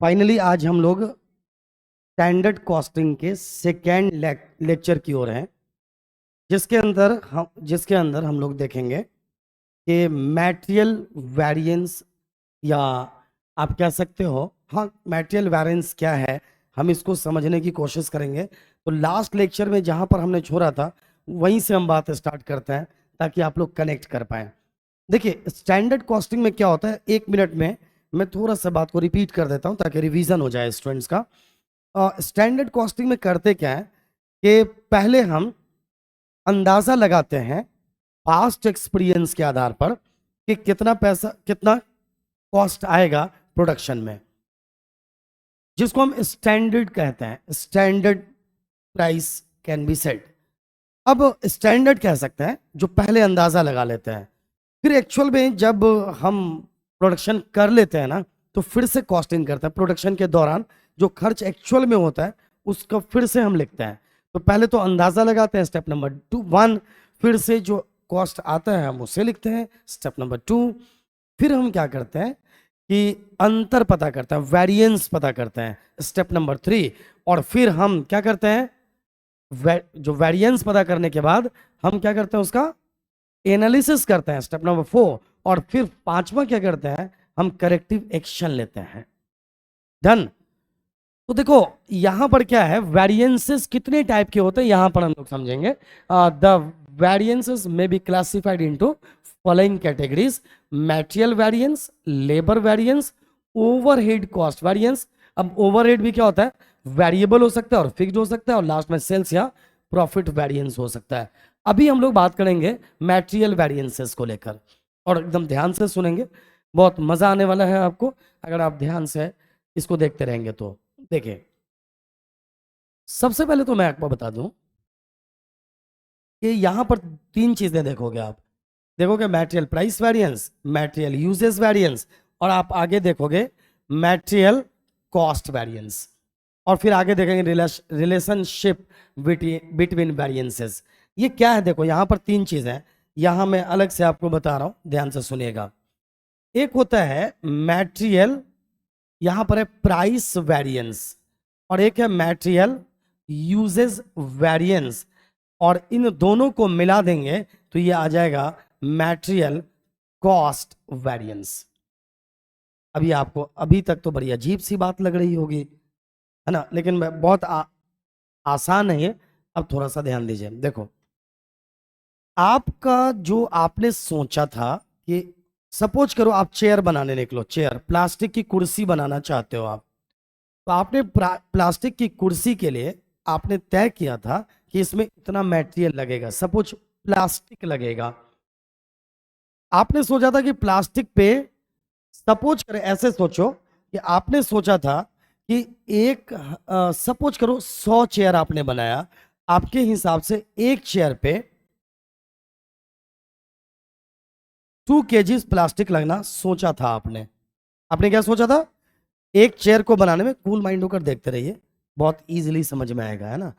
Finally आज हम लोग स्टैंडर्ड कॉस्टिंग के सेकेंड लेक्चर की ओर हैं, जिसके अंदर हम लोग देखेंगे कि मटेरियल वेरिएंस, या आप कह सकते हो, हाँ, मटेरियल वेरिएंस क्या है, हम इसको समझने की कोशिश करेंगे। तो लास्ट लेक्चर में जहां पर हमने छोड़ा था वहीं से हम बात स्टार्ट करते हैं ताकि आप लोग कनेक्ट कर पाए। देखिए, स्टैंडर्ड कॉस्टिंग में क्या होता है, 1 मिनट में मैं थोड़ा सा बात को रिपीट कर देता हूं ताकि रिवीजन हो जाए स्टूडेंट्स का। स्टैंडर्ड कॉस्टिंग में करते क्या है कि पहले हम अंदाजा लगाते हैं पास्ट एक्सपीरियंस के आधार पर कि कितना पैसा, कितना कॉस्ट आएगा प्रोडक्शन में, जिसको हम स्टैंडर्ड कहते हैं। Standard price can be set. अब स्टैंडर्ड कह सकते हैं जो पहले अंदाजा लगा लेते हैं, फिर एक्चुअल में जब हम प्रोडक्शन कर लेते हैं ना, तो फिर से कॉस्टिंग करते हैं। प्रोडक्शन के दौरान जो खर्च एक्चुअल में होता है उसका फिर से हम लिखते हैं। तो पहले तो अंदाजा लगाते हैं, स्टेप नंबर 1। फिर से जो कॉस्ट आता है हम उसे लिखते हैं, स्टेप नंबर 2। फिर हम क्या करते हैं कि अंतर पता करते हैं, वेरिएंस पता करते हैं, स्टेप नंबर 3। और फिर हम क्या करते हैं, जो वेरिएंस पता करने के बाद हम क्या करते हैं, उसका एनालिसिस करते हैं, स्टेप नंबर 4। और फिर 5वां क्या करते हैं, हम करेक्टिव एक्शन लेते हैं। डन। तो देखो यहां पर क्या है, वेरिएंसेस कितने टाइप के होते हैं यहां पर हम लोग समझेंगे। द वेरिएंसेस में be classified into following categories: material variance, labour variance, overhead cost variance. अब ओवरहेड भी क्या होता है, वेरिएबल हो सकता है और फिक्स्ड हो सकता है, और लास्ट में सेल्स या प्रॉफिट वेरिएंस हो सकता है। अभी हम लोग बात करेंगे मटेरियल वेरिएंसेस को लेकर, और एकदम ध्यान से सुनेंगे, बहुत मजा आने वाला है आपको अगर आप ध्यान से इसको देखते रहेंगे तो। देखिए, सबसे पहले तो मैं आपको बता दूं कि यहां पर 3 चीजें देखोगे आप। देखोगे material price variance, material usage variance, और आप आगे देखोगे मटेरियल कॉस्ट वेरिएंस, और फिर आगे देखेंगे रिलेशनशिप बिटवीन वेरिएंसेस। ये क्या है, देखो यहां पर 3 चीजें हैं, यहां मैं अलग से आपको बता रहा हूं, ध्यान से सुनिएगा। एक होता है मटेरियल, यहां पर है प्राइस वेरिएंस, और एक है मटेरियल यूजेस वेरिएंस, और इन दोनों को मिला देंगे तो ये आ जाएगा मटेरियल कॉस्ट वेरिएंस। अभी आपको अभी तक तो बड़ी अजीब सी बात लग रही होगी, है ना, लेकिन बहुत आसान है ये। अब थोड़ा सा ध्यान दीजिए। देखो, आपका जो आपने सोचा था कि सपोज करो आप चेयर बनाने निकलो, चेयर, प्लास्टिक की कुर्सी बनाना चाहते हो आप, तो आपने प्लास्टिक की कुर्सी के लिए आपने तय किया था कि इसमें इतना मटेरियल लगेगा, सपोज प्लास्टिक लगेगा। आपने सोचा था कि प्लास्टिक पे, सपोज करें, ऐसे सोचो कि आपने सोचा था कि एक, सपोज करो 100 चेयर आपने बनाया, आपके हिसाब से एक चेयर पे 2 kg प्लास्टिक लगना सोचा था आपने। आपने क्या सोचा था, एक चेयर को बनाने में, कूल माइंड होकर देखते रहिए, बहुत इजीली समझ में आएगा, है ना।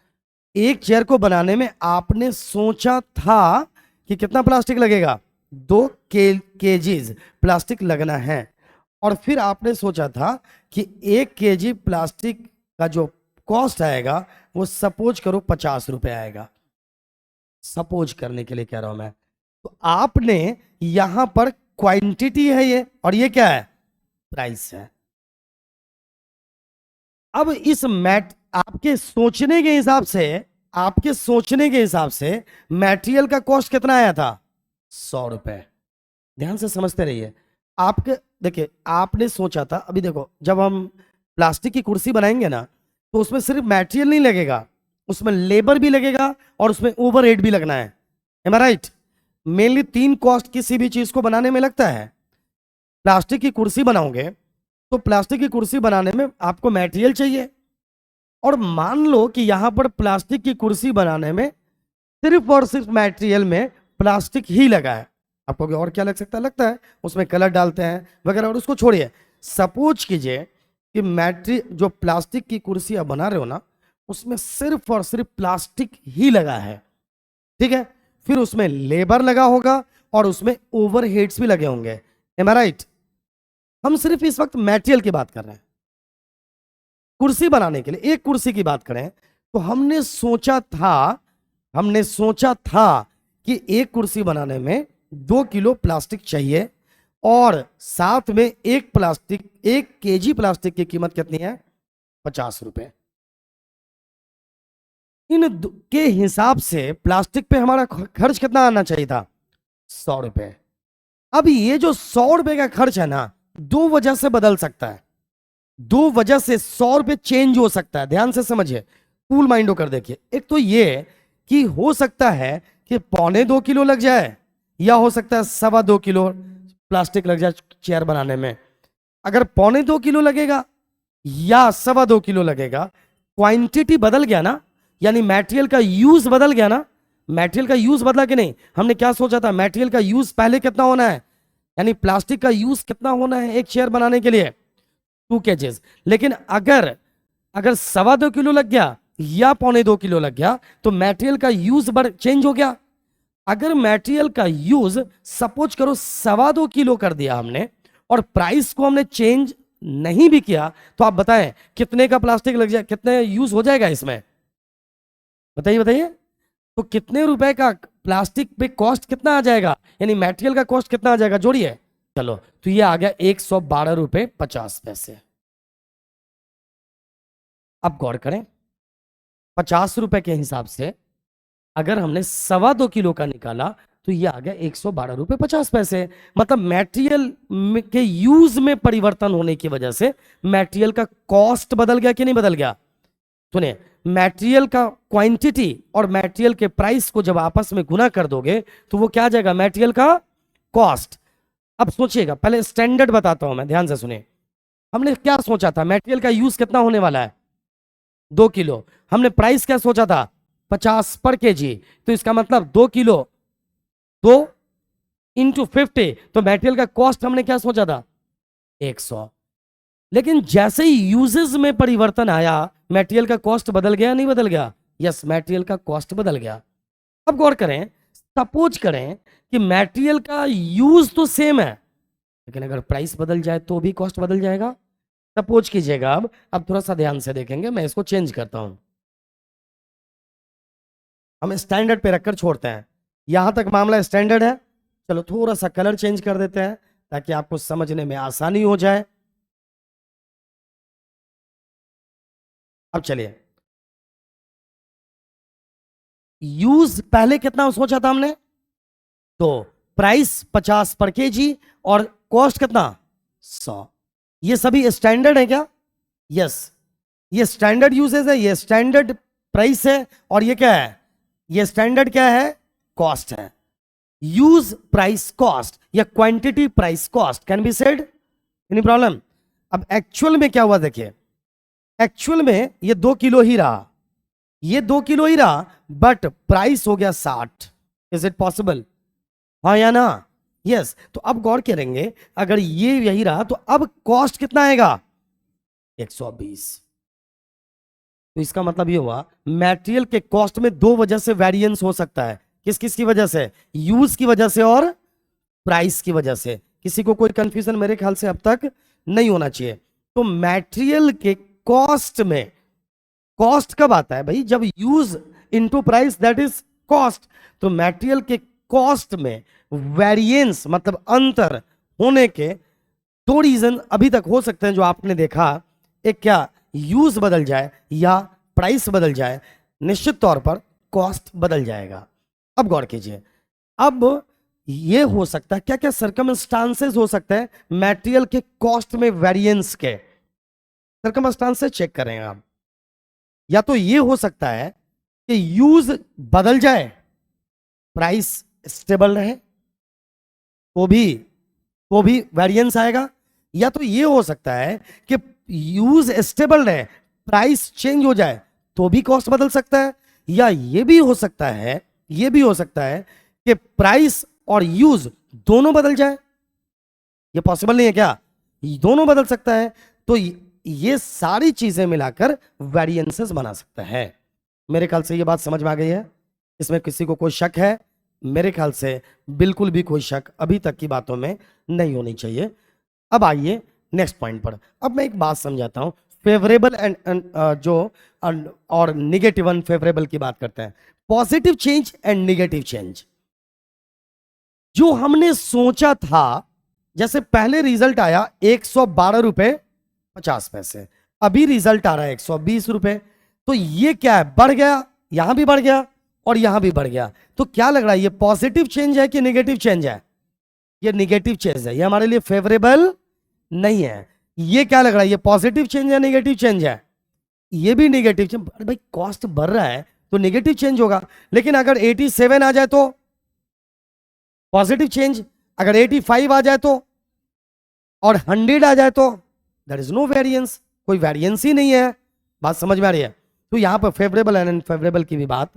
एक चेयर को बनाने में आपने सोचा था कि कितना प्लास्टिक लगेगा, 2 kg प्लास्टिक लगना है। और फिर आपने सोचा था कि 1 kg प्लास्टिक का जो कॉस्ट आएगा वो सपोज करो 50 रुपए आएगा। सपोज करने के लिए कह रहा हूं मैं। तो आपने यहां पर क्वांटिटी है ये, और ये क्या है, प्राइस है। अब इस मैट आपके सोचने के हिसाब से, आपके सोचने के हिसाब से मटेरियल का कॉस्ट कितना आया था, 100 रुपए। ध्यान से समझते रहिए। आपके, देखिए आपने सोचा था, अभी देखो जब हम प्लास्टिक की कुर्सी बनाएंगे ना, तो उसमें सिर्फ मटेरियल नहीं लगेगा, उसमें लेबर भी लगेगा और उसमें ओवरहेड भी लगना है। एम आई राइट? मेनली 3 कॉस्ट किसी भी चीज को बनाने में लगता है। प्लास्टिक की कुर्सी बनाओगे तो प्लास्टिक की कुर्सी बनाने में आपको मटेरियल चाहिए, और मान लो कि यहां पर प्लास्टिक की कुर्सी बनाने में सिर्फ और सिर्फ मटेरियल में प्लास्टिक ही लगा है। आपको और क्या लग सकता है, लगता है उसमें कलर डालते हैं वगैरह, और उसको छोड़िए। सपोज कीजिए कि मटेरियल, जो प्लास्टिक की कुर्सी आप बना रहे हो ना, उसमें सिर्फ और सिर्फ प्लास्टिक ही लगा है, ठीक है। फिर उसमें लेबर लगा होगा और उसमें ओवरहेड्स भी लगे होंगे। एम आई राइट? हम सिर्फ इस वक्त मटेरियल की बात कर रहे हैं। कुर्सी बनाने के लिए, एक कुर्सी की बात करें तो हमने सोचा था कि एक कुर्सी बनाने में 2 किलो प्लास्टिक चाहिए और साथ में एक 1 केजी प्लास्टिक की कीमत कितनी है? 50 रुपए। के हिसाब से प्लास्टिक पे हमारा खर्च कितना आना चाहिए था? 100 रुपए। अब ये जो 100 रुपए का खर्च है ना, 2 वजह से बदल सकता है, 2 वजह से 100 रुपए चेंज हो सकता है। ध्यान से समझिए, कूल माइंड होकर देखिए। एक तो ये कि हो सकता है कि 1.25 किलो लग जाए, या हो सकता है 2.25 किलो प्लास्टिक लग जाए चेयर बनाने में। अगर 1.25 किलो लगेगा या 2.25 किलो लगेगा, क्वांटिटी बदल गया ना, यानी मटेरियल का यूज बदल गया ना। मटेरियल का यूज बदला कि नहीं? हमने क्या सोचा था? मटेरियल का यूज पहले कितना होना है, यानी प्लास्टिक का यूज कितना होना है एक चेयर बनाने के लिए? 2 kgs। लेकिन अगर 2.25 किलो लग गया या 1.25 किलो लग गया तो मटेरियल का यूज चेंज हो गया। अगर मटेरियल का यूज सपोज करो 2.25 किलो कर दिया हमने और प्राइस को हमने चेंज नहीं भी किया, तो आप बताएं कितने का प्लास्टिक लग जाए, कितने यूज हो जाएगा इसमें? बताइए बताइए। तो कितने रुपए का प्लास्टिक पे कॉस्ट कितना आ जाएगा, यानी मटेरियल का कॉस्ट कितना आ जाएगा? जोड़िए। चलो, तो ये आ गया 112 रुपए 50 पैसे। अब गौर करें, 50 रुपए के हिसाब से अगर हमने 2.25 किलो का निकाला तो ये आ गया 112 रुपए 50 पैसे। मतलब मटेरियल के यूज में परिवर्तन होने की वजह से मटेरियल का कॉस्ट बदल गया कि नहीं बदल गया? सुनिए, मटेरियल का क्वांटिटी और मटेरियल के प्राइस को जब आपस में गुना कर दोगे तो वो क्या आ जाएगा? मटेरियल का कॉस्ट। अब सोचिएगा, पहले स्टैंडर्ड बताता हूं मैं, ध्यान से सुनिए। हमने क्या सोचा था? मटेरियल का यूज कितना होने वाला है? 2 किलो। हमने प्राइस क्या सोचा था? 50 पर केजी। तो इसका मतलब 2 किलो 2 इंटू 50, तो मटेरियल का कॉस्ट हमने क्या सोचा था? 100। लेकिन जैसे ही यूजेस में परिवर्तन आया, मटेरियल का कॉस्ट बदल गया नहीं बदल गया? यस, मटेरियल का कॉस्ट बदल गया। अब गौर करें, सपोज करें कि मटेरियल का यूज तो सेम है, लेकिन अगर प्राइस बदल जाए तो भी कॉस्ट बदल जाएगा। सपोज कीजिएगा, अब थोड़ा सा ध्यान से देखेंगे, मैं इसको चेंज करता हूं। हम स्टैंडर्ड पे रखकर छोड़ते हैं, यहां तक मामला स्टैंडर्ड है। चलो थोड़ा सा कलर चेंज कर देते हैं ताकि आपको समझने में आसानी हो जाए। अब चलिए, यूज पहले कितना सोचा था हमने? तो प्राइस 50 पर केजी और कॉस्ट कितना? 100। ये सभी स्टैंडर्ड है क्या? यस, ये स्टैंडर्ड यूजेस है, ये स्टैंडर्ड प्राइस है, और ये क्या है? ये स्टैंडर्ड क्या है? कॉस्ट है। यूज प्राइस कॉस्ट या quantity price cost can be said, any problem? अब एक्चुअल में क्या हुआ देखिए, एक्चुअल में ये 2 किलो ही रहा, ये 2 किलो ही रहा, बट प्राइस हो गया 60। Is it possible? हाँ या ना? यस। तो अब गौर करेंगे, अगर ये यही रहा तो अब कॉस्ट कितना आएगा? 120। तो इसका मतलब ये हुआ मटेरियल के कॉस्ट में 2 वजह से वेरिएंस हो सकता है। किस किस की वजह से? यूज की वजह से और प्राइस की वजह से। किसी को कोई कंफ्यूजन मेरे ख्याल से अब तक नहीं होना चाहिए। तो मटेरियल के कॉस्ट में, कॉस्ट कब आता है भाई? जब use into price, that is cost. तो मटेरियल के कॉस्ट में वेरिएंस मतलब अंतर होने के 2 रीजन अभी तक हो सकते हैं जो आपने देखा। एक क्या, यूज बदल जाए या प्राइस बदल जाए, निश्चित तौर पर कॉस्ट बदल जाएगा। अब गौर कीजिए, अब ये हो सकता है, क्या क्या सर्कमस्टांसेस हो सकते हैं मटेरियल के कॉस्ट में वेरिएंस के? सर्कमस्टांसेस चेक करें आप। या तो ये हो सकता है कि यूज बदल जाए, प्राइस स्टेबल रहे, तो भी वेरिएंस आएगा। या तो ये हो सकता है कि यूज स्टेबल रहे, प्राइस चेंज हो जाए, तो भी कॉस्ट बदल सकता है। या ये भी हो सकता है, ये भी हो सकता है कि प्राइस और यूज दोनों बदल जाए। ये पॉसिबल नहीं है क्या? दोनों बदल सकता है। तो ये सारी चीजें मिलाकर वेरिएंसेस बना सकता है। मेरे ख्याल से ये बात समझ में आ गई है, इसमें किसी को कोई शक है? मेरे ख्याल से बिल्कुल भी कोई शक अभी तक की बातों में नहीं होनी चाहिए। अब आइए नेक्स्ट पॉइंट पर। अब मैं एक बात समझाता हूं, फेवरेबल एंड जो और निगेटिव अनफेवरेबल की बात करते हैं। Positive change and negative change, जो हमने सोचा था, जैसे पहले रिजल्ट आया 112 रुपए 50 पैसे, अभी रिजल्ट आ रहा है 120 रुपए, तो ये क्या है, बढ़ गया, यहां भी बढ़ गया और यहां भी बढ़ गया। तो क्या लग रहा है, ये पॉजिटिव चेंज है कि नेगेटिव चेंज है? ये नेगेटिव चेंज है, ये हमारे लिए फेवरेबल नहीं है। ये क्या लग रहा है, ये पॉजिटिव चेंज है नेगेटिव चेंज है? ये भी नेगेटिव चेंज। अरे भाई कॉस्ट बढ़ रहा है तो नेगेटिव चेंज होगा, लेकिन अगर 87 आ जाए तो पॉजिटिव चेंज, अगर 85 आ जाए तो, और 100 आ जाए तो देयर इज नो वेरिएंस, कोई वेरिएंस ही नहीं है। बात समझ में आ रही है? तो यहां पर फेवरेबल एंड अनफेवरेबल की भी बात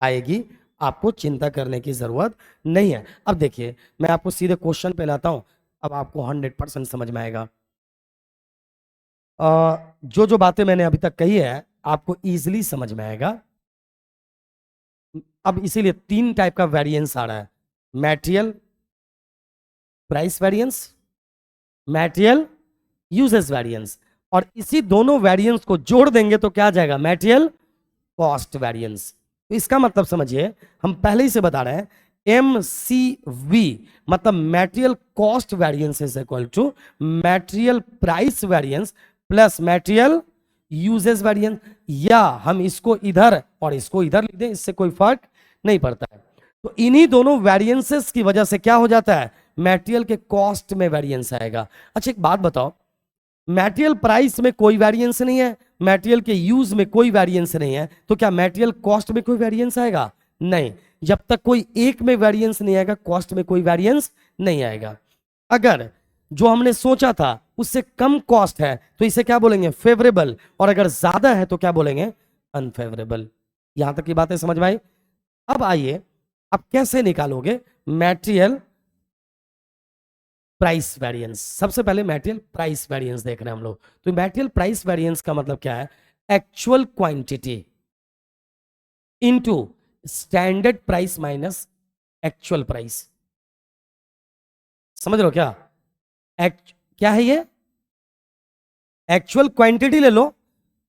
आएगी, आपको चिंता करने की जरूरत नहीं है। अब देखिए, मैं आपको सीधे क्वेश्चन पे लाता हूं, अब आपको 100% समझ में आएगा। जो जो बातें मैंने अभी तक कही है आपको इजीली समझ में आएगा। अब इसीलिए 3 टाइप का वेरिएंस आ रहा है, material price variance, material usage variance, और इसी दोनों वेरिएंस को जोड़ देंगे तो क्या आ जाएगा, मटेरियल कॉस्ट वेरिएंस। तो इसका मतलब समझिए, हम पहले ही से बता रहे हैं, MCV मतलब material cost variance is equal to material price variance plus material usage variance, या हम इसको इधर और इसको इधर लिख दें, इससे कोई फर्क नहीं पड़ता है। तो इन्हीं दोनों वेरिएंसेस की वजह से क्या हो जाता है, मटेरियल के कॉस्ट में वेरिएंस आएगा। अच्छा एक बात बताओ, मटेरियल प्राइस में कोई वेरिएंस नहीं है, मटेरियल के यूज में कोई वेरिएंस नहीं है, तो क्या मटेरियल कॉस्ट में कोई वेरिएंस आएगा? नहीं। जब तक कोई एक में वेरिएंस नहीं आएगा, कॉस्ट में कोई वेरिएंस नहीं आएगा। अगर जो हमने सोचा था उससे कम कॉस्ट है तो इसे क्या बोलेंगे, फेवरेबल, और अगर ज्यादा है तो क्या बोलेंगे, अनफेवरेबल। यहां तक की बातें समझ में आई? अब आइए, आप कैसे निकालोगे मटेरियल प्राइस वेरिएंस। सबसे पहले मटेरियल प्राइस वेरिएंस देख रहे हैं हम लोग। तो मटेरियल प्राइस वेरिएंस का मतलब क्या है, actual quantity into standard price minus actual price. समझ रहे हो क्या? क्या है ये, एक्चुअल क्वांटिटी ले लो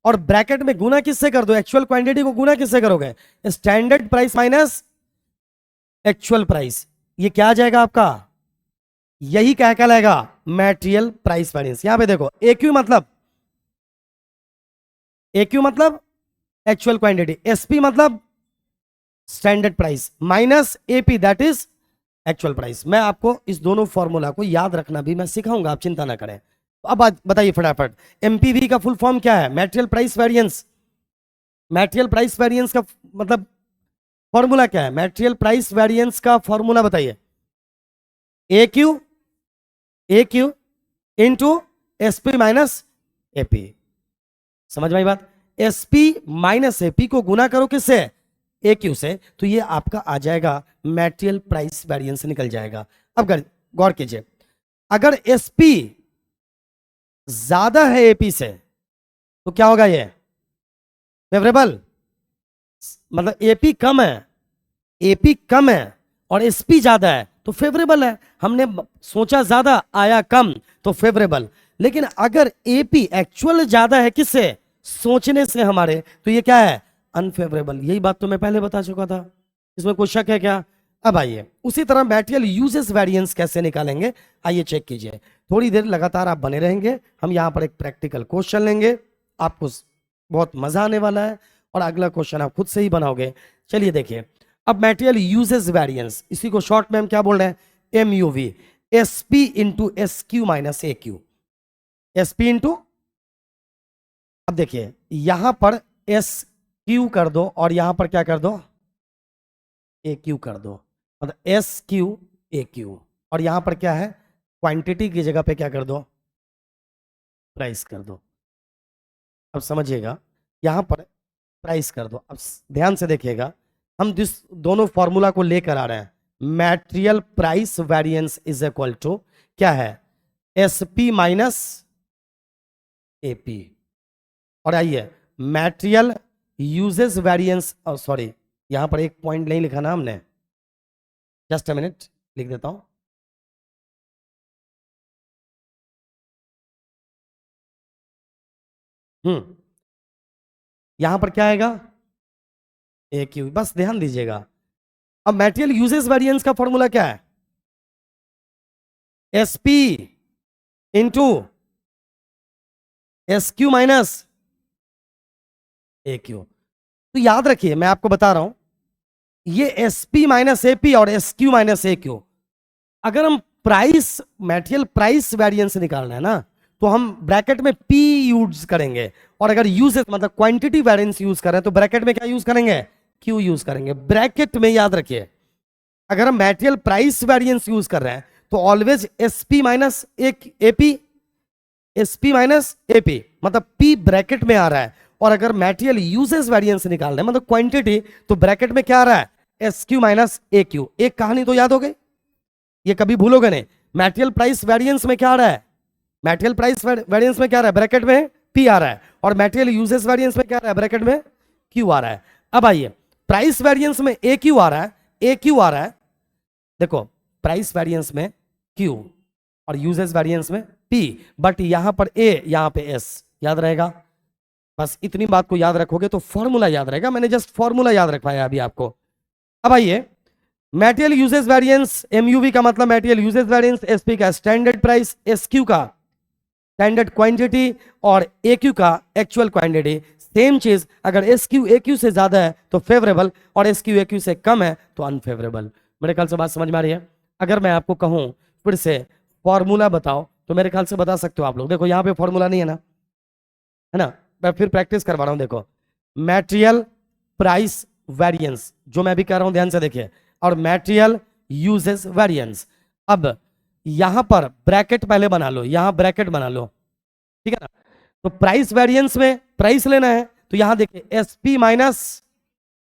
और ब्रैकेट में गुना किससे कर दो, एक्चुअल क्वांटिटी को गुना किससे करोगे, standard price minus actual price. ये क्या आ जाएगा आपका, यही क्या कहलाएगा, मटेरियल प्राइस वेरिएंस। यहां पे देखो, AQ मतलब एक्चुअल क्वांटिटी, SP मतलब standard price, minus AP that is actual price. मैं आपको इस दोनों फॉर्मूला को याद रखना भी मैं सिखाऊंगा, आप चिंता ना करें। तो अब बताइए फटाफट, MPV का फुल फॉर्म क्या है, material price variance. Material price variance का मतलब फॉर्मूला क्या है, मटेरियल प्राइस वेरिएंस का फॉर्मूला बताइए, AQ into SP minus AP। समझ में आई बात? SP माइनस AP को गुना करो किससे, AQ से, तो ये आपका आ जाएगा मटेरियल प्राइस वेरिएंस निकल जाएगा। अब गौर कीजिए, अगर SP ज्यादा है AP से तो क्या होगा, ये फेवरेबल, मतलब AP कम है और SP ज्यादा है तो फेवरेबल है। हमने सोचा ज्यादा आया कम तो फेवरेबल, लेकिन अगर AP एक्चुअल ज्यादा है किससे, सोचने से हमारे, तो ये क्या है, अनफेवरेबल। यही बात तो मैं पहले बता चुका था, इसमें कोई शक है क्या? अब आइए, उसी तरह मटेरियल यूजेस वेरिएंस कैसे निकालेंगे, आइए चेक कीजिए। थोड़ी देर लगातार आप बने रहेंगे, हम यहां पर एक प्रैक्टिकल क्वेश्चन लेंगे, आपको बहुत मजा आने वाला है, और अगला क्वेश्चन आप खुद से ही बनाओगे। चलिए देखिए, अब मटेरियल यूजेस वेरिएंस, इसी को शॉर्ट में हम क्या बोल रहे हैं, MUV, SP into SQ minus AQ, SP into, अब देखिए यहां पर SQ कर दो और यहां पर क्या कर दो, AQ कर दो, मतलब SQ AQ, और यहां पर क्या है, क्वांटिटी की जगह पे क्या कर दो, प्राइस कर दो। अब समझिएगा, यहां पर प्राइस कर दो। अब ध्यान से देखिएगा, हम जिस दोनों फॉर्मूला को लेकर आ रहे हैं, material price variance is equal to क्या है, SP माइनस AP। और आइए, मटेरियल यूजेस वेरिएंस, सॉरी यहां पर एक पॉइंट नहीं लिखा ना हमने, जस्ट अ मिनट लिख देता हूं। यहां पर क्या आएगा, ए क्यू, बस ध्यान दीजिएगा। अब मटेरियल यूजेस वेरिएंस का फॉर्मूला क्या है, S P into S Q minus A Q. तो याद रखिए मैं आपको बता रहा हूं, ये S P minus A P और S Q minus A Q, अगर हम प्राइस मटेरियल प्राइस वेरिएंस निकालना है ना, तो हम ब्रैकेट में पी यूज करेंगे, और अगर यूजेस मतलब क्वांटिटी वेरिएंस यूज करें तो ब्रैकेट में क्या यूज करेंगे, क्यू यूज करेंगे। ब्रैकेट में याद रखिए, अगर हम मटेरियल प्राइस वेरिएंस यूज कर रहे हैं तो always S P minus AP, S P minus AP, मतलब पी ब्रैकेट में आ रहा है। और अगर मटेरियल यूजेस वेरिएंस निकाल रहे हैं मतलब क्वांटिटी, तो ब्रैकेट में क्या आ रहा है, S Q minus A Q. एक कहानी तो याद हो गई, ये कभी भूलोगे नहीं। मटेरियल प्राइस वेरिएंस में क्या आ रहा है, मटेरियल प्राइस वेरिएंस में क्या आ रहा है, ब्रैकेट में पी आ रहा है, और मटेरियल यूजेस वेरिएंस में क्या आ रहा है, ब्रैकेट में क्यू आ रहा है। अब आइए, प्राइस वेरिएंस में ए क्यू आ रहा है, ए क्यू आ रहा है, देखो प्राइस वेरिएंस में क्यू और यूजेस वेरिएंस में पी, बट यहां पर ए यहां पे एस, याद रहेगा। बस इतनी बात को याद रखोगे तो फॉर्मूला याद रहेगा, मैंने जस्ट फॉर्मूला याद रखवाया अभी आपको। अब आइए, मटेरियल यूजेस वेरिएंस एमयूवी का मतलब मटेरियल यूजेस वेरिएंस, एसपी का स्टैंडर्ड प्राइस, एसक्यू का स्टैंडर्ड क्वांटिटी, और एक्यू का एक्चुअल क्वांटिटी। सेम चीज, अगर एसक्यू एक्यू से ज्यादा है तो फेवरेबल, और एसक्यू एक्यू से कम है तो अनफेवरेबल। मेरे ख्याल से बात समझ में आ रही है। अगर मैं आपको कहूं फिर से फॉर्मूला बताओ, तो मेरे ख्याल से बता सकते हो आप लोग। देखो यहाँ पे फॉर्मूला नहीं है ना, है ना, मैं फिर प्रैक्टिस करवा रहा हूं। देखो मटेरियल प्राइस वेरिएंस जो मैं भी कह रहा हूं ध्यान से देखिए, और मटेरियल यूजेस वेरिएंस। अब यहां पर ब्रैकेट पहले बना लो, यहां ब्रैकेट बना लो, ठीक है ना। तो प्राइस वेरिएंस में प्राइस लेना है, तो यहां देखिए एसपी माइनस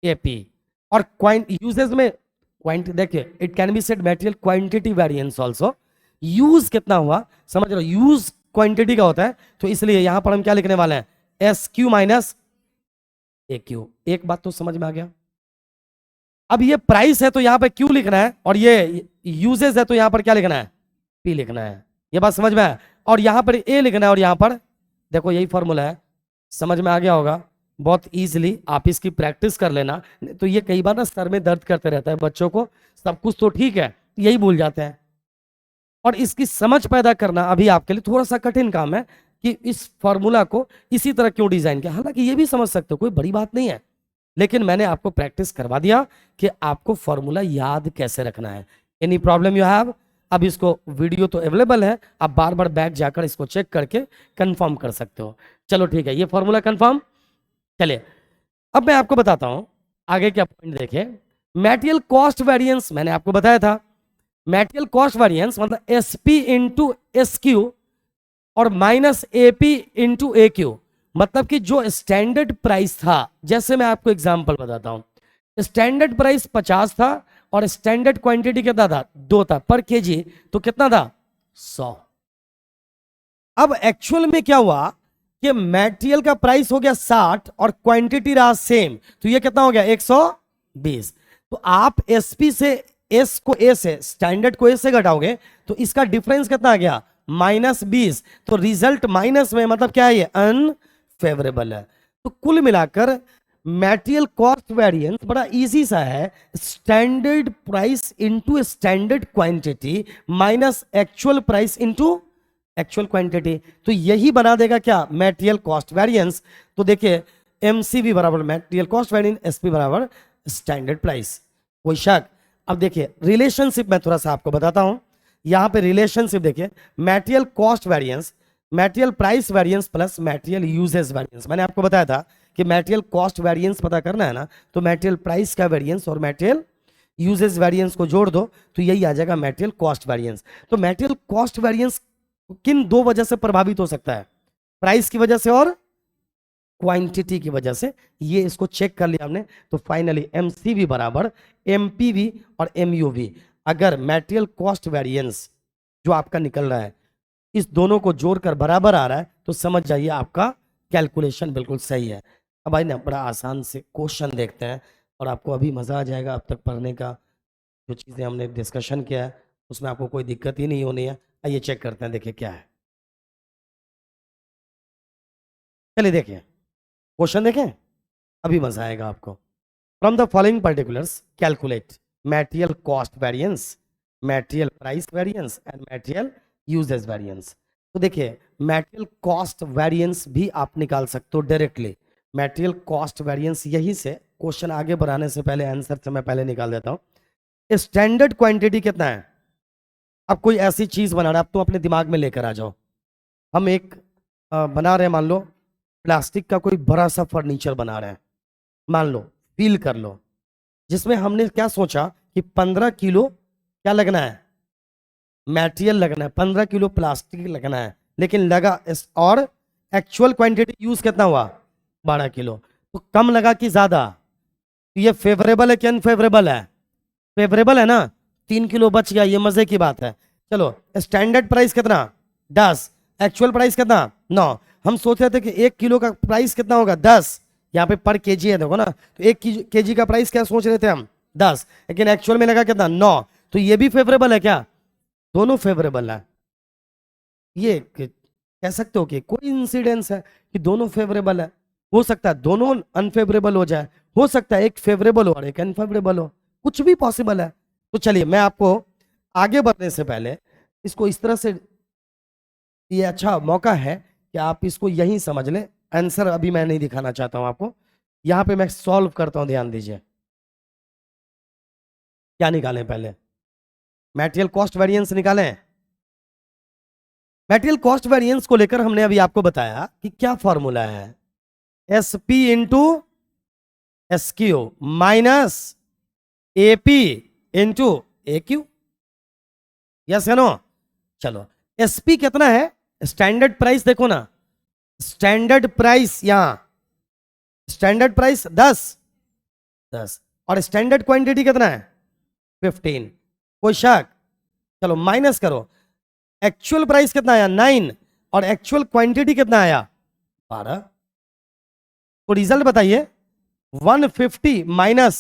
एपी, और क्वांट यूजेस में क्वांट, देखिए it can be said material quantity variance also. Use कितना हुआ समझ रहे हो, यूज क्वांटिटी का होता है, तो इसलिए यहां पर हम क्या लिखने वाले हैं, S Q minus A Q. एक बात तो समझ में आ गया। अब ये प्राइस है तो यहां पर क्यू लिखना है, और ये यूजेस है तो यहां पर क्या लिखना है, पी लिखना है। ये बात समझ में आया। और यहां पर ए लिखना है, और यहां पर देखो यही फॉर्मूला है, समझ में आ गया होगा बहुत इजीली। आप इसकी प्रैक्टिस कर लेना, तो ये कई बार ना सर में दर्द करते रहता है बच्चों को, सब कुछ तो ठीक है, यही भूल जाते हैं। और इसकी समझ पैदा करना अभी आपके लिए थोड़ा सा कठिन काम है, कि इस फॉर्मूला को इसी तरह क्यों डिजाइन किया। हालांकि ये भी समझ सकते हो, कोई बड़ी बात नहीं है, लेकिन मैंने आपको प्रैक्टिस करवा दिया कि आपको फॉर्मूला याद कैसे रखना है। Any problem you have? अब इसको वीडियो तो अवेलेबल है, आप बार बार बैक जाकर इसको चेक करके कंफर्म कर सकते हो। चलो ठीक है, ये फॉर्मूला कंफर्म। चलिए अब मैं आपको बताता हूं आगे क्या पॉइंट। देखें, मटेरियल कॉस्ट वेरिएंस मैंने आपको बताया था, मटेरियल कॉस्ट वेरिएंस मतलब S P into S Q और minus A P into A Q. मतलब कि जो स्टैंडर्ड प्राइस था, जैसे मैं आपको एग्जांपल बताता हूं, स्टैंडर्ड प्राइस 50 था और स्टैंडर्ड क्वांटिटी कितना था, 2 था पर केजी, तो कितना था, 100। अब एक्चुअल में क्या हुआ कि मटेरियल का प्राइस हो गया 60 और क्वांटिटी रहा सेम, तो ये कितना हो गया, 120। तो आप एसपी से एस को ए से, स्टैंडर्ड को ए से घटाओगे तो इसका डिफरेंस कितना आ गया, -20। तो रिजल्ट माइनस में, मतलब क्या है, ये अनफेवरेबल है। तो कुल मिलाकर मटेरियल कॉस्ट वेरिएंस बड़ा इजी सा है, standard price into standard quantity minus actual price into actual quantity. तो यही बना देगा क्या, मटेरियल कॉस्ट वेरिएंस। तो देखिए एमसीवी बराबर मटेरियल कॉस्ट वेरिएंस, एसपी बराबर स्टैंडर्ड प्राइस। कोई शक? अब देखिए रिलेशनशिप मैं थोड़ा सा आपको बताता हूं। यहां पे रिलेशनशिप देखिए, material cost variance material price variance plus material usage variance. मैंने आपको बताया था कि मटेरियल कॉस्ट वेरिएंस पता करना है ना, तो मटेरियल प्राइस का वेरिएंस और मटेरियल यूजेस वेरिएंस को जोड़ दो तो यही आ जाएगा मटेरियल कॉस्ट वेरिएंस। तो मटेरियल कॉस्ट वेरिएंस किन 2 वजह से प्रभावित हो सकता है, प्राइस की वजह से और क्वांटिटी की वजह से। ये इसको चेक कर लिया हमने, तो फाइनली एमसीवी बराबर एमपीवी और एमयूवी। अगर मटेरियल कॉस्ट वेरिएंस जो आपका निकल रहा है इस दोनों को जोड़कर बराबर आ रहा है, तो समझ जाइए आपका कैलकुलेशन बिल्कुल सही है। अब आइए ना बड़ा आसान से क्वेश्चन देखते हैं, और आपको अभी मजा आ जाएगा अब तक पढ़ने का। जो चीजें हमने डिस्कशन किया है उसमें आपको कोई दिक्कत ही नहीं होनी है। आइए चेक करते हैं, देखिए क्या है। चलिए देखिए क्वेश्चन, देखें अभी मजा आएगा आपको। From the following particulars calculate material cost variance, material price variance and material usage variance. तो देखिए मटेरियल कॉस्ट वेरिएंस भी आप निकाल सकते हो डायरेक्टली। मटेरियल कॉस्ट वेरिएंस, यही से क्वेश्चन आगे बढ़ाने से पहले आंसर से मैं पहले निकाल देता हूं। स्टैंडर्ड क्वांटिटी कितना है? अब कोई ऐसी चीज बना रहा है, आप तो अपने दिमाग में लेकर आ जाओ। हम एक बना रहे हैं, मान लो प्लास्टिक का कोई बड़ा सा फर्नीचर बना रहे हैं, मान लो, फील कर लो, जिसमें हमने क्या सोचा कि 15 किलो क्या लगना है, मटेरियल लगना है, 15 किलो प्लास्टिक लगना है, लेकिन लगा और एक्चुअल क्वांटिटी यूज कितना हुआ, 12 किलो। तो कम लगा कि ज्यादा? तो ये फेवरेबल है कि अनफेवरेबल है? फेवरेबल है ना, 3 किलो बच गया, ये मजे की बात है। चलो स्टैंडर्ड प्राइस कितना, 10, एक्चुअल प्राइस कितना, 9। हम सोच रहे थे कि 1 किलो का प्राइस कितना होगा, 10, यहाँ पे पर केजी है देखो ना, तो 1 केजी का प्राइस क्या सोच रहे थे हम, 10, लेकिन एक्चुअल में लगा कितना, 9। तो ये भी फेवरेबल है क्या? दोनों फेवरेबल है। ये कह सकते हो कि कोई इंसिडेंस है कि दोनों फेवरेबल है। हो सकता है दोनों अनफेवरेबल हो जाए, हो सकता है एक फेवरेबल हो और एक अनफेवरेबल हो, कुछ भी पॉसिबल है। तो चलिए मैं आपको आगे बढ़ने से पहले इसको इस तरह से, ये अच्छा मौका है कि आप इसको यहीं समझ लें। आंसर अभी मैं नहीं दिखाना चाहता हूं आपको, यहां पे मैं सॉल्व करता हूं, ध्यान दीजिए। क्या निकालें पहले, मटेरियल कॉस्ट वेरिएंस निकालें। मटेरियल कॉस्ट वेरिएंस को लेकर हमने अभी आपको बताया कि क्या फॉर्मूला है, S P into S Q minus A P into A Q, yes है नो। चलो एस पी कितना है, स्टैंडर्ड प्राइस देखो ना, स्टैंडर्ड प्राइस, यहां स्टैंडर्ड प्राइस 10 और स्टैंडर्ड क्वांटिटी कितना है, 15, कोई शक? चलो माइनस करो, एक्चुअल प्राइस कितना आया, 9, और एक्चुअल क्वांटिटी कितना आया, 12। तो रिजल्ट बताइए, 150 माइनस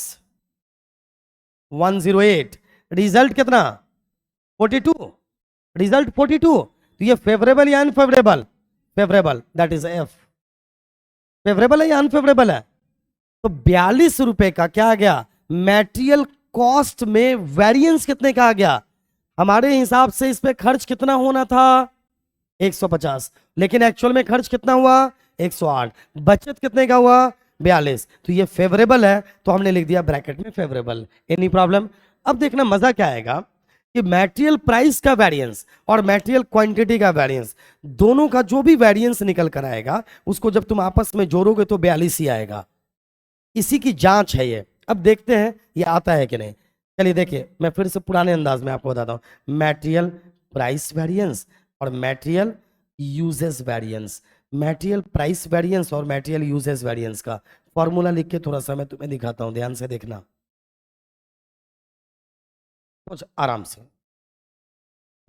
108, रिजल्ट कितना, 42, रिजल्ट 42। तो ये फेवरेबल या unfavourable, favourable, that is F. Favourable है या अनफेवरेबल है? तो 42 रुपए का क्या आ गया, मेटेरियल कॉस्ट में वेरिएंस कितने का आ गया? हमारे हिसाब से इस पे खर्च कितना होना था, 150, लेकिन एक्चुअल में खर्च कितना हुआ, 108, बचत कितने का हुआ, 42। तो ये फेवरेबल है, तो हमने लिख दिया ब्रैकेट में फेवरेबल। Any problem? अब देखना मजा क्या आएगा कि मटेरियल प्राइस का वेरिएंस और मटेरियल क्वांटिटी का वेरिएंस, दोनों का जो भी वेरिएंस निकल कर आएगा, उसको जब तुम आपस में जोड़ोगे तो 42 ही आएगा। इसी की जांच है ये। अब देखते हैं ये आता है कि नहीं। चलिए देखिए मैं फिर से पुराने अंदाज में आपको बताता हूं, मटेरियल प्राइस वेरिएंस और material usage variance. Material price variance और मटेरियल यूजेस वेरिएंस का फॉर्मूला लिख के थोड़ा सा मैं तुम्हें दिखाता हूं, ध्यान से देखना, कुछ आराम से।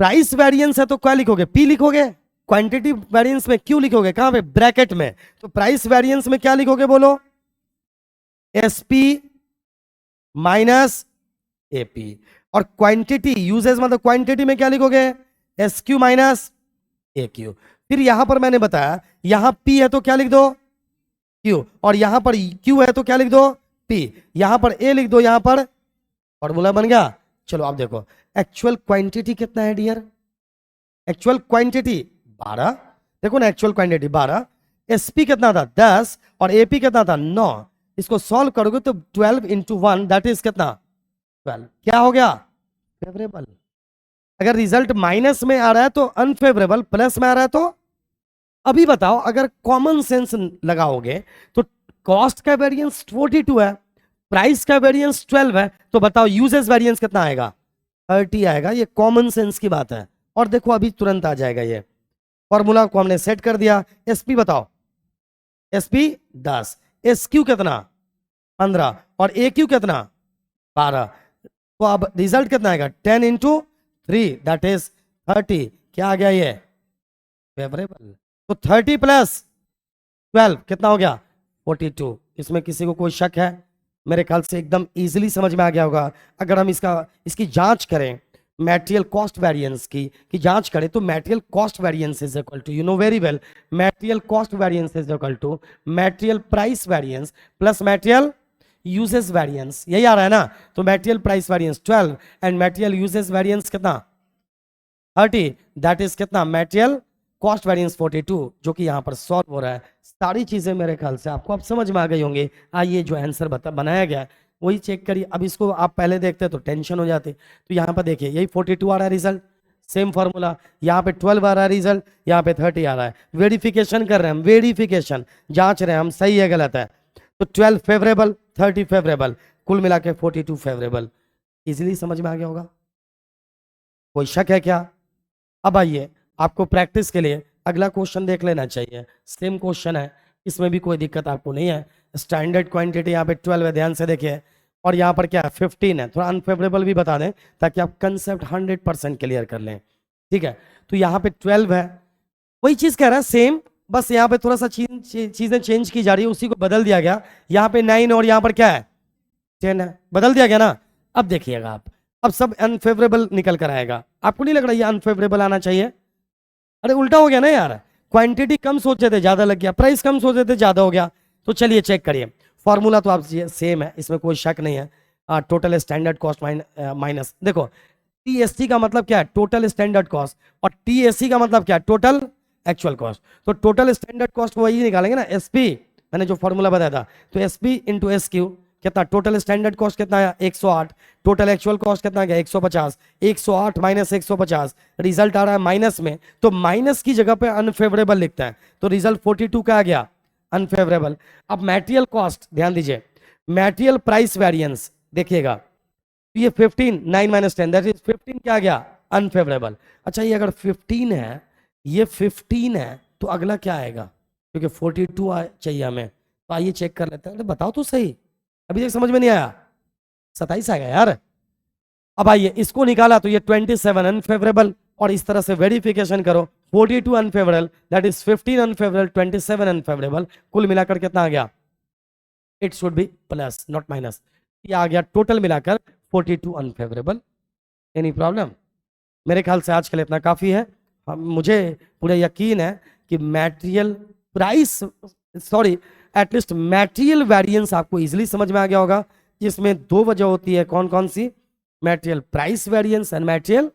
प्राइस वेरिएंस है तो क्या लिखोगे, पी लिखोगे। क्वांटिटी वेरिएंस में क्यू लिखोगे, कहां पे, ब्रैकेट में। तो प्राइस वेरिएंस में क्या लिखोगे बोलो, एसपी माइनस एपी। और क्वांटिटी यूजेस मतलब क्वांटिटी में क्या लिखोगे, S Q minus A Q. फिर यहां पर मैंने बताया, यहां पी है तो क्या लिख दो, क्यू, और यहां पर क्यू है तो क्या लिख दो, पी, यहां पर ए लिख दो, यहां पर फॉर्मूला बन गया। चलो आप देखो एक्चुअल क्वांटिटी कितना है डियर, एक्चुअल क्वांटिटी 12, देखो ना एक्चुअल क्वांटिटी 12, एसपी कितना था 10 और एपी कितना था 9। इसको सॉल्व करोगे तो 12 इंटू 1 दैट इज कितना, 12। क्या हो गया, फेवरेबल। अगर रिजल्ट माइनस में आ रहा है तो अनफेवरेबल, प्लस में आ रहा है तो। अभी बताओ अगर कॉमन सेंस लगाओगे तो कॉस्ट का वेरिएंस 42 है, प्राइस का वेरिएंस 12 है, तो बताओ यूजेस वेरिएंस कितना आएगा, 30 आएगा। ये कॉमन सेंस की बात है। और देखो अभी तुरंत आ जाएगा, ये फॉर्मूला को हमने सेट कर दिया। एसपी बताओ, एसपी 10, एसक्यू कितना 15 और ए क्यू कितना 12। तो अब रिजल्ट कितना आएगा, 10 इंटू 3 दैट इज 30। क्या आ गया ये, फेवरेबल। तो 30 प्लस 12 कितना हो गया, 42। इसमें किसी को कोई शक है? मेरे ख्याल से एकदम इजीली समझ में आ गया होगा। अगर हम इसकी जांच करें मटेरियल कॉस्ट वेरिएंस की जांच करें तो material cost variance is equal to, you know very well, material cost variance is equal to material price variance plus material usage variance, यही आ रहा है ना। तो material price variance 12 and material usage variance कितना 30, दैट इज कितना material cost variance 42, जो कि यहाँ पर सॉल्व हो रहा है। सारी चीजें मेरे ख्याल से आपको अब समझ में आ गई होंगी। आइए जो आंसर बनाया गया है वही चेक करिए। अब इसको आप पहले देखते तो टेंशन हो जाते। तो यहाँ पर देखिए यही 42 आ रहा है रिजल्ट, सेम फॉर्मूला। यहाँ पे 12 आ रहा है रिजल्ट, यहाँ पे 30 आ रहा है। वेरिफिकेशन कर रहे हैं हम, वेरिफिकेशन जांच रहे हैं हम सही है गलत है। तो 12 फेवरेबल 30 फेवरेबल, कुल मिला के 42 फेवरेबल। इजीली समझ में आ गया होगा, कोई शक है क्या? अब आइए आपको प्रैक्टिस के लिए अगला क्वेश्चन देख लेना चाहिए। सेम क्वेश्चन है, इसमें भी कोई दिक्कत आपको नहीं है। स्टैंडर्ड क्वांटिटी यहाँ पे 12 है, ध्यान से देखिए, और यहाँ पर क्या है 15 है। थोड़ा अनफेवरेबल भी बता दें ताकि आप कंसेप्ट 100% क्लियर कर लें, ठीक है। तो यहाँ पे 12 है, वही चीज कह रहा है सेम, बस यहाँ पे थोड़ा सा चीजें चेंज की जा रही है, उसी को बदल दिया गया। यहाँ पे 9 और यहाँ पर क्या है 10 है, बदल दिया गया ना। अब देखिएगा आप, अब सब अनफेवरेबल निकल कर आएगा। आपको नहीं लग रहा ये अनफेवरेबल आना चाहिए? अरे उल्टा हो गया ना यार, क्वांटिटी कम सोचे थे ज्यादा लग गया, प्राइस कम सोचे थे ज्यादा हो गया। तो चलिए चेक करिए, फॉर्मूला तो आप सेम है, इसमें कोई शक नहीं है। टोटल स्टैंडर्ड कॉस्ट माइनस, देखो टीएसटी का मतलब क्या है टोटल स्टैंडर्ड कॉस्ट, और टीएससी का मतलब क्या है टोटल एक्चुअल कॉस्ट। तो टोटल स्टैंडर्ड कॉस्ट वही निकालेंगे ना, एसपी, मैंने जो फॉर्मूला बताया था। तो एसपी इंटू एस क्यू कितना, टोटल स्टैंडर्ड कॉस्ट कितना है 108, टोटल एक्चुअल कॉस्ट कितना है 150, 108 माइनस 150, रिजल्ट आ रहा है माइनस में। तो माइनस की जगह पे अनफेवरेबल लिखता है, तो रिजल्ट 42 का आ गया अनफेवरेबल। अब मटेरियल कॉस्ट ध्यान दीजिए, मटेरियल प्राइस वेरिएंस देखिएगा, ये 15 9 माइनस 10 दैट इज 15 क्या आ गया अनफेवरेबल। अच्छा ये अगर 15 है, ये 15 है, तो अगला क्या आएगा, क्योंकि 42 चाहिए हमें। तो आइए चेक कर लेते हैं, बताओ तो सही, अभी तक समझ में नहीं आया। 27 आ गया यार। अब आइए इसको निकाला तो ये 27 अनफेवरेबल, और इस तरह से वेरिफिकेशन करो 42 unfavourable that is 15 unfavourable 27 unfavourable, कुल मिलाकर कितना आ गया, it should be plus not minus, ये आ गया टोटल मिलाकर 42 अनफेवरेबल। Any problem? मेरे ख्याल से आज के लिए इतना काफी है। मुझे पूरा यकीन है कि material price sorry at least material variance आपको इजीली समझ में आ गया होगा, जिसमें दो वजह होती है, कौन कौन सी, material price variance and material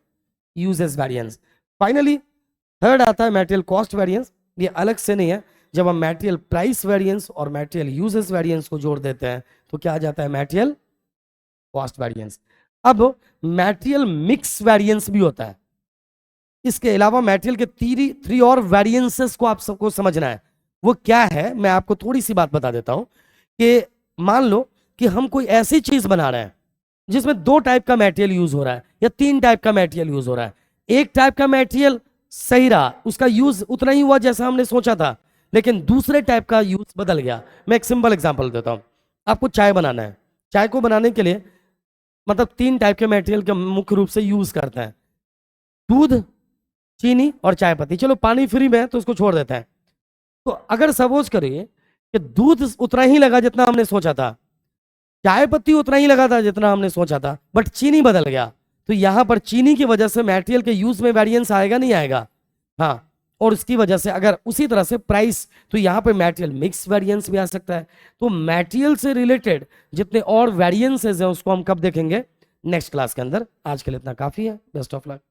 usage variance. Finally third आता है मटेरियल कॉस्ट वेरिएंस, ये अलग से नहीं है। जब हम मटेरियल प्राइस वेरिएंस और मटेरियल यूजेस वेरिएंस को जोड़ देते हैं तो क्या आ जाता है मटेरियल कॉस्ट वेरिएंस। अब मटेरियल मिक्स वेरिएंस भी होता है, इसके अलावा मटेरियल के थ्री और वेरिएंसेस को आप सबको समझना है। वो क्या है मैं आपको थोड़ी सी बात बता देता हूं कि मान लो कि हम कोई ऐसी चीज बना रहे हैं जिसमें 2 टाइप का मटेरियल यूज हो रहा है या 3 टाइप का मटेरियल यूज हो रहा है। एक टाइप का मटेरियल सही रहा, उसका यूज उतना ही हुआ जैसा हमने सोचा था, लेकिन दूसरे टाइप का यूज बदल गया। मैं एक सिंपल एग्जांपल देता हूं, आपको चाय बनाना है, चाय को बनाने के लिए मतलब 3 टाइप के मटेरियल का मुख्य रूप से यूज करते हैं, दूध, चीनी और चाय पत्ती। चलो पानी फ्री में है तो उसको छोड़ देते हैं। तो अगर सपोज करिए कि दूध उतना ही लगा जितना हमने सोचा था, चाय पत्ती उतना ही लगा था जितना हमने सोचा था, बट चीनी बदल गया, तो यहां पर चीनी की वजह से मटेरियल के यूज में वेरिएंस आएगा नहीं आएगा? हाँ, और उसकी वजह से अगर उसी तरह से प्राइस, तो यहां पे मटेरियल मिक्स वेरिएंस भी आ सकता है। तो मटेरियल से रिलेटेड जितने और वेरिएंसेस हैं उसको हम कब देखेंगे, नेक्स्ट क्लास के अंदर। आज के लिए इतना काफी है, बेस्ट ऑफ लक।